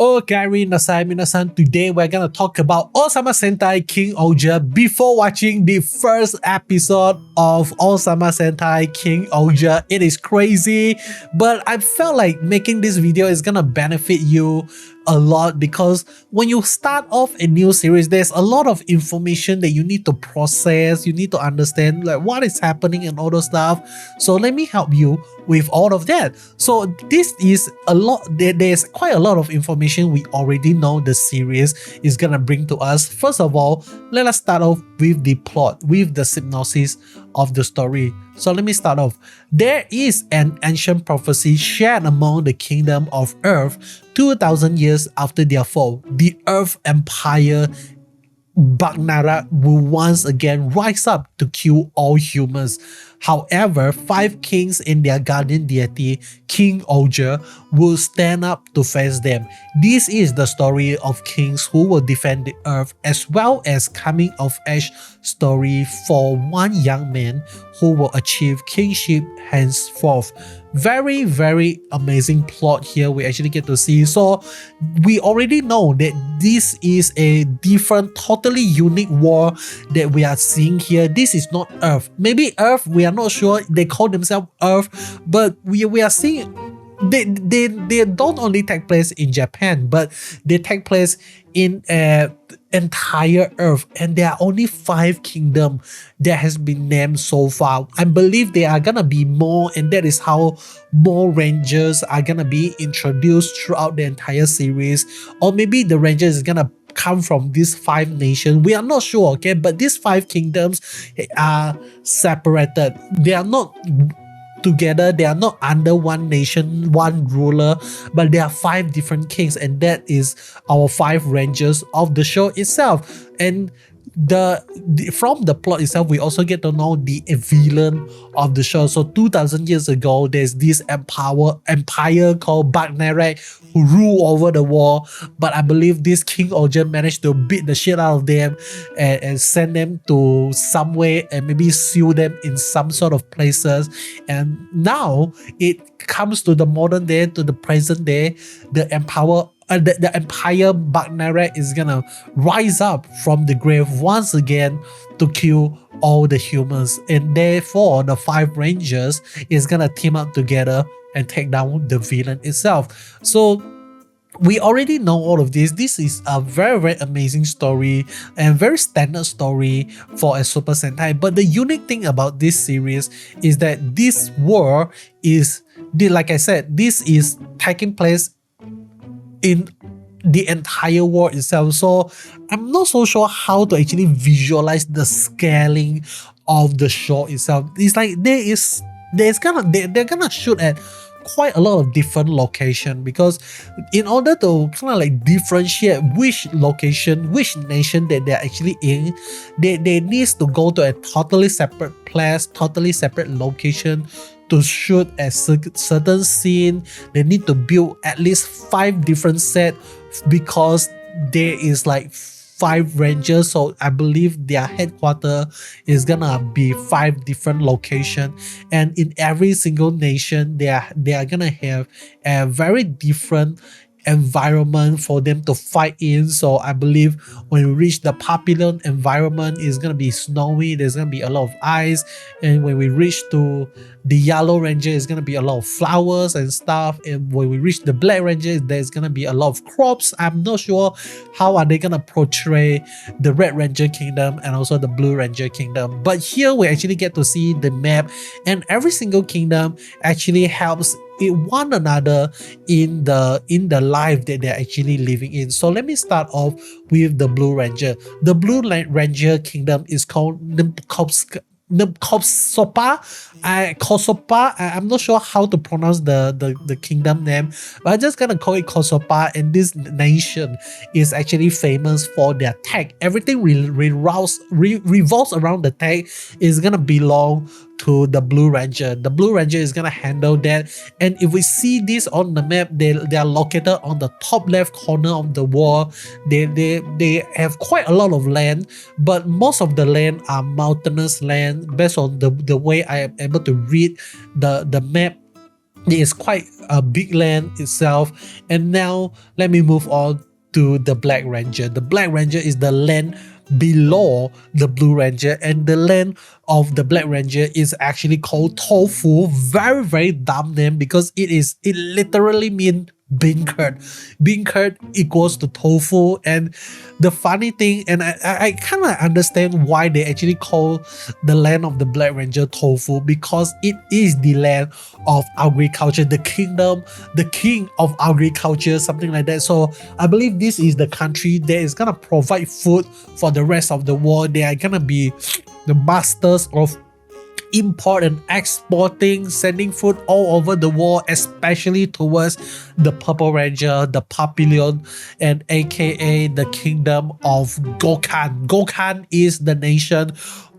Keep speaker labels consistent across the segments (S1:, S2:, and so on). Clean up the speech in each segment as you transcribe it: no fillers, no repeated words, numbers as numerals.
S1: Okay, nasai minasan. Today we're gonna talk about Ohsama Sentai King Ohger before watching the first episode of Ohsama Sentai King Ohger. It is crazy, but I felt like making this video is gonna benefit you a lot because when you start off a new series, there's a lot of information that you need to process, you need to understand like what is happening and all those stuff. So let me help you with all of that. So this is a lot, there's quite a lot of information we already know the series is gonna bring to us. First of all, let us start off with the plot, with the synopsis of the story. So let me start off. There is an ancient prophecy shared among the kingdom of Earth 2000 years after their fall. The Earth Empire Bugnarak will once again rise up to kill all humans. However, 5 kings and their guardian deity, King Ohger, will stand up to face them. This is the story of kings who will defend the earth, as well as coming of age story for one young man who will achieve kingship henceforth. Very amazing plot here we actually get to see. So we already know that this is a different, totally unique war that we are seeing here. This is not Earth. Maybe Earth, we are not sure. They call themselves Earth, but we are seeing they don't only take place in Japan, but they take place in entire Earth, and there are only 5 kingdoms that has been named so far. I believe there are gonna be more, and that is how more rangers are gonna be introduced throughout the entire series, or maybe the rangers is gonna come from these 5 nations. We are not sure, okay, but these 5 kingdoms are separated. They are not together, they are not under one nation, one ruler, but there are 5 different kings, and that is our 5 rangers of the show itself. And from the plot itself, we also get to know the villain of the show. So 2000 years ago, there's this empire called Bugnarak who rule over the world, but I believe this King Ohger managed to beat the shit out of them and send them to somewhere and maybe seal them in some sort of places. And now it comes to the modern day, to the present day, the Empire Bugnarak is gonna rise up from the grave once again to kill all the humans, and therefore the 5 rangers is gonna team up together and take down the villain itself. So we already know all of this. This is a very amazing story and very standard story for a Super Sentai. But the unique thing about this series is that this war is, like I said, this is taking place in the entire world itself. So I'm not so sure how to actually visualize the scaling of the show itself. It's like they're gonna shoot at quite a lot of different location, because in order to kind of like differentiate which location, which nation that they're actually in, they needs to go to a totally separate place, totally separate location to shoot a certain scene. They need to build at least 5 different sets because there is like 5 rangers. So I believe their headquarters is gonna be 5 different locations, and in every single nation they are gonna have a very different environment for them to fight in. So I believe when we reach the Papillon environment, it's gonna be snowy, there's gonna be a lot of ice, and when we reach to the Yellow Ranger, it's gonna be a lot of flowers and stuff, and when we reach the Black Ranger, there's gonna be a lot of crops. I'm not sure how are they gonna portray the Red Ranger Kingdom and also the Blue Ranger Kingdom, but here we actually get to see the map, and every single kingdom actually helps one another in the life that they're actually living in. So let me start off with the Blue Ranger. The Blue Ranger Kingdom is called Kosopa. I'm not sure how to pronounce the kingdom name, but I'm just gonna call it Kosopa. And this nation is actually famous for their tech. Everything revolves around the tech is gonna belong to the Blue Ranger. The Blue Ranger is gonna handle that. And if we see this on the map, they are located on the top left corner of the wall. They have quite a lot of land, but most of the land are mountainous land based on the way I am able to read the map It is quite a big land itself. And now let me move on to the Black Ranger. The Black Ranger is the land below the Blue Ranger, and the land of the Black Ranger is actually called Tofu. Very, very dumb name, because it literally means bean curd. Bean curd equals to tofu. And the funny thing, and I kind of understand why they actually call the land of the Black Ranger Tofu, because it is the land of agriculture, the king of agriculture, something like that. So I believe this is the country that is gonna provide food for the rest of the world. They are gonna be the masters of import and exporting, sending food all over the world, especially towards the Purple Ranger, the Papillon, and aka the kingdom of Gokhan. Gokhan is the nation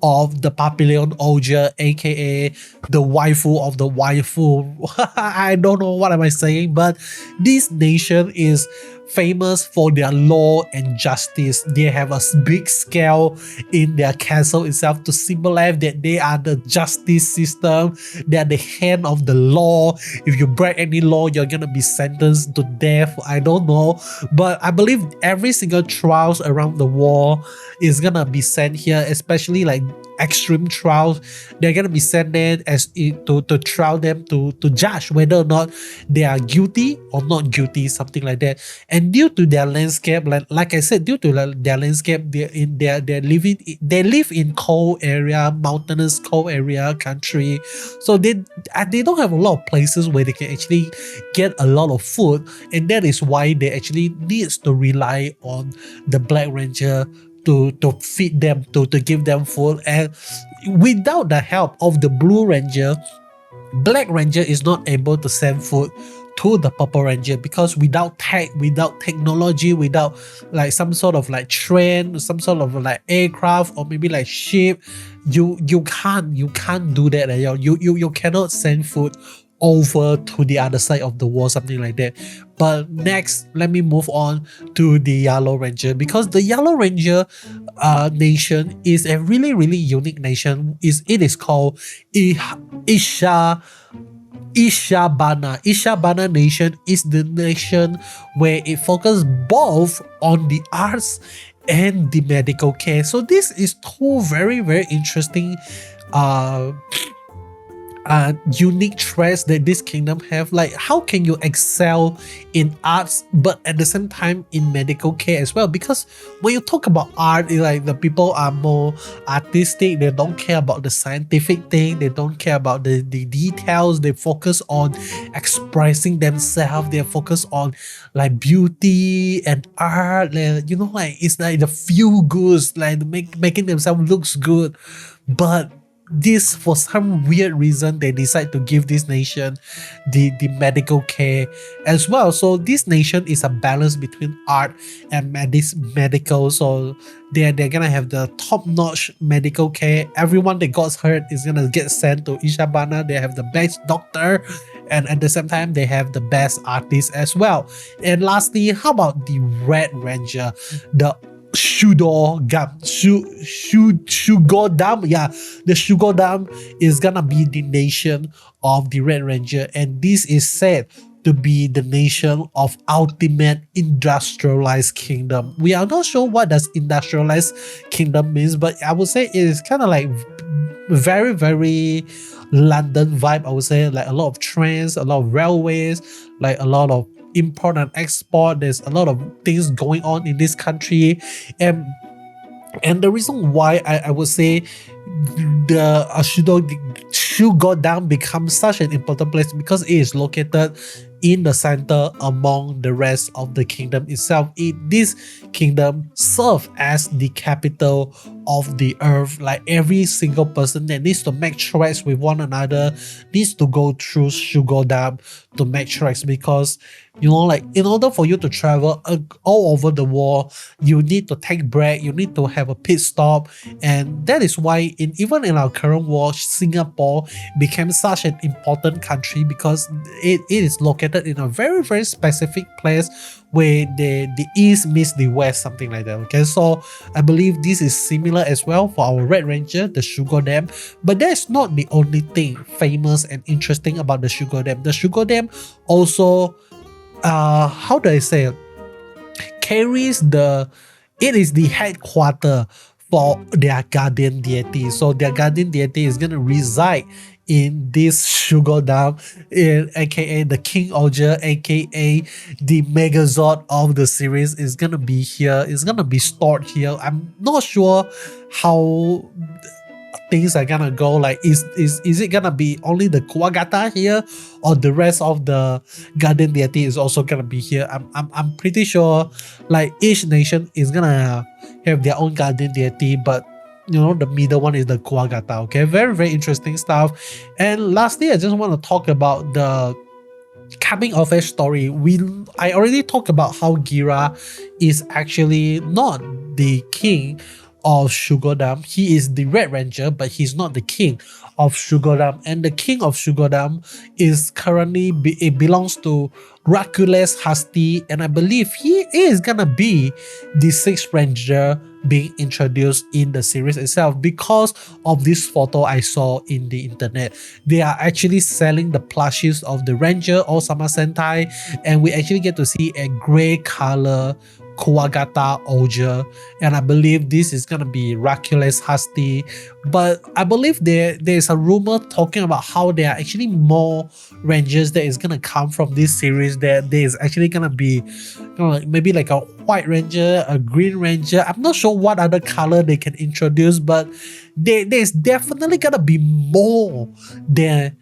S1: of the Papillon Ohger, aka the waifu of the waifu. I don't know what am I saying, but this nation is famous for their law and justice. They have a big scale in their castle itself to symbolize that they are the justice system. They are the hand of the law. If you break any law, you're gonna be sentenced to death. I don't know, but I believe every single trials around the world is gonna be sent here, especially like extreme trials. They're gonna be sent there as to trial them to judge whether or not they are guilty or not guilty, something like that. And due to their landscape, like I said, due to their landscape, they live in cold area, mountainous cold area country. So they don't have a lot of places where they can actually get a lot of food, and that is why they actually needs to rely on the Black Ranger to feed them, to give them food. And without the help of the Blue Ranger, Black Ranger is not able to send food to the Purple Ranger, because without technology, without like some sort of like train, some sort of like aircraft, or maybe like ship, you can't do that. You cannot send food over to the other side of the world, something like that. But next, let me move on to the Yellow Ranger, because the Yellow Ranger nation is a really, really unique nation. It is called Ishabana. Ishabana nation is the nation where it focuses both on the arts and the medical care. So this is two very, very interesting unique traits that this kingdom have. Like, how can you excel in arts but at the same time in medical care as well? Because when you talk about art, it's like the people are more artistic. They don't care about the scientific thing. They don't care about the details. They focus on expressing themselves. They focus on like beauty and art. Like it's like the feel goods, like making themselves looks good. But this, for some weird reason, they decide to give this nation the medical care as well. So this nation is a balance between art and medical. So they're gonna have the top-notch medical care. Everyone that got hurt is gonna get sent to Ishabana. They have the best doctor, and at the same time they have the best artist as well. And lastly, how about the Red Ranger, the Shugodam? Yeah, the Shugodam is gonna be the nation of the Red Ranger, and this is said to be the nation of ultimate industrialized kingdom. We are not sure what does industrialized kingdom means, but I would say it is kind of like very, very London vibe. I would say like a lot of trains, a lot of railways, like a lot of import and export. There's a lot of things going on in this country, and the reason why I would say the Shugodam becomes such an important place, because it is located in the center among the rest of the kingdom itself. This kingdom serves as the capital of the earth. Like every single person that needs to make trades with one another needs to go through Shugodam to make trades, because like in order for you to travel all over the world, you need to take break, you need to have a pit stop. And that is why even in our current world, Singapore became such an important country, because it is located in a very, very specific place where the east meets the west, something like that. Okay, so I believe this is similar as well for our Red Ranger, the sugar dam. But that's not the only thing famous and interesting about the sugar dam. The sugar dam also, how do I say it, carries it is the headquarter for their guardian deity. So their guardian deity is going to reside in this sugar dam, aka the King Ohger, aka the Megazord of the series, is gonna be here. It's gonna be stored here. I'm not sure how things are gonna go. Like, is it gonna be only the Kuwagata here, or the rest of the guardian deity is also gonna be here? I'm pretty sure like each nation is gonna have their own guardian deity, but you know, the middle one is the Kuwagata. Okay, very interesting stuff. And lastly, I just want to talk about the coming of age story. I already talked about how Gira is actually not the king of Sugodam. He is the Red Ranger, but he's not the king of Sugodam. And the king of Sugodam is currently it belongs to Rakules Hasti, and I believe he is gonna be the sixth ranger being introduced in the series itself because of this photo I saw in the internet. They are actually selling the plushies of the Ranger Ohsama Sentai, and we actually get to see a gray color Kuwagata Ohger, and I believe this is gonna be Rakules Hasti. But I believe there's a rumor talking about how there are actually more rangers that is gonna come from this series. That there is actually gonna be maybe like a white ranger, a green ranger. I'm not sure what other color they can introduce, but there's definitely gonna be more than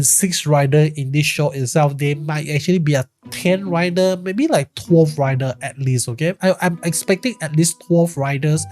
S1: 6 rider in this show itself. There might actually be a 10 rider, maybe like 12 rider at least. Okay, I'm expecting at least 12 riders,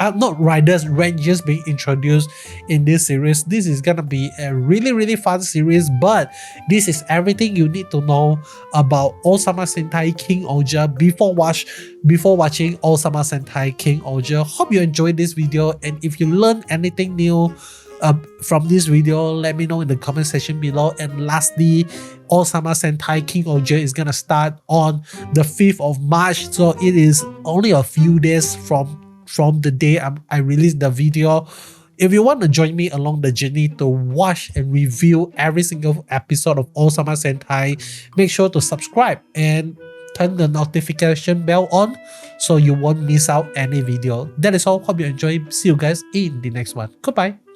S1: not riders, rangers being introduced in this series. This is gonna be a really fun series, but this is everything you need to know about Ohsama Sentai King Ohger before watching Ohsama Sentai King Ohger. Hope you enjoyed this video, and if you learned anything new from this video, let me know in the comment section below. And lastly, Ohsama Sentai King Ohger is gonna start on the 5th of March, so it is only a few days from the day I released the video. If you want to join me along the journey to watch and review every single episode of Ohsama Sentai, make sure to subscribe and turn the notification bell on so you won't miss out any video. That is all. Hope you enjoy. See you guys in the next one. Goodbye.